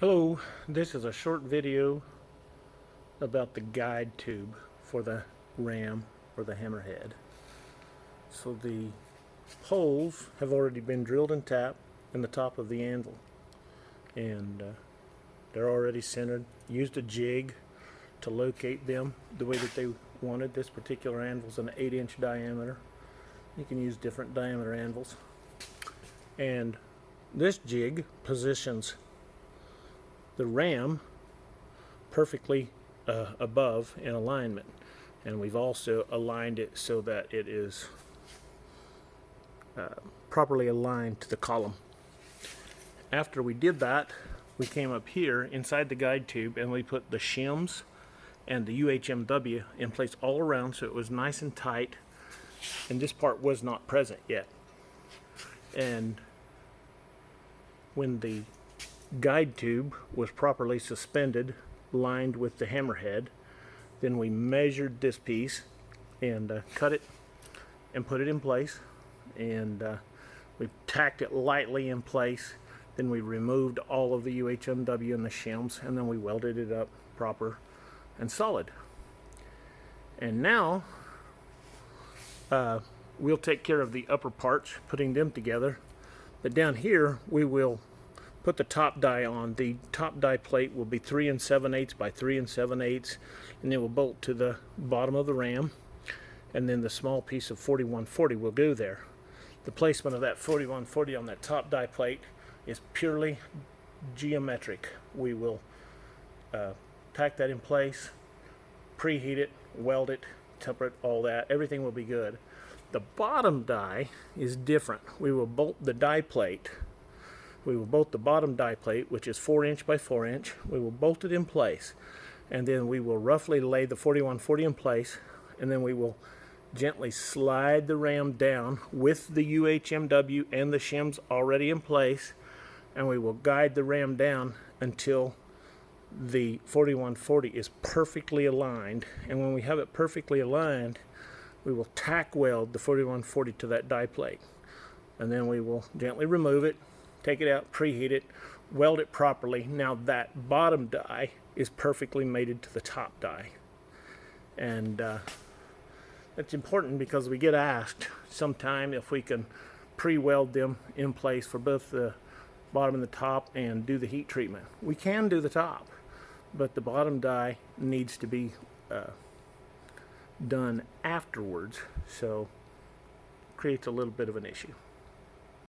Hello, this is a short video about the guide tube for the ram or the hammerhead. So the holes have already been drilled and tapped in the top of the anvil, and they're already centered. Used a jig to locate them the way that they wanted. This particular anvil's an 8-inch diameter. You can use different diameter anvils, and this jig positions the ram perfectly above in alignment, and we've also aligned it so that it is properly aligned to the column. After we did that, we came up here inside the guide tube and we put the shims and the UHMW in place all around, so it was nice and tight, and this part was not present yet. And when the guide tube was properly suspended, lined with the hammerhead, then we measured this piece and cut it and put it in place, and we tacked it lightly in place. Then we removed all of the UHMW and the shims, and then we welded it up proper and solid. And now we'll take care of the upper parts, putting them together. But down here we will put the top die on. The top die plate will be 3 7/8 by 3 7/8, and it will bolt to the bottom of the ram, and then the small piece of 4140 will go there. The placement of that 4140 on that top die plate is purely geometric. We will tack that in place, preheat it, weld it, temper it, all that. Everything will be good. The bottom die is different. We will bolt the die plate. We will bolt the bottom die plate, which is 4-inch by 4-inch. We will bolt it in place, and then we will roughly lay the 4140 in place, and then we will gently slide the ram down with the UHMW and the shims already in place, and we will guide the ram down until the 4140 is perfectly aligned. And when we have it perfectly aligned, we will tack weld the 4140 to that die plate, and then we will gently remove it, take it out, preheat it, weld it properly. Now that bottom die is perfectly mated to the top die. And that's important because we get asked sometime if we can pre-weld them in place for both the bottom and the top and do the heat treatment. We can do the top, but the bottom die needs to be done afterwards, so it creates a little bit of an issue.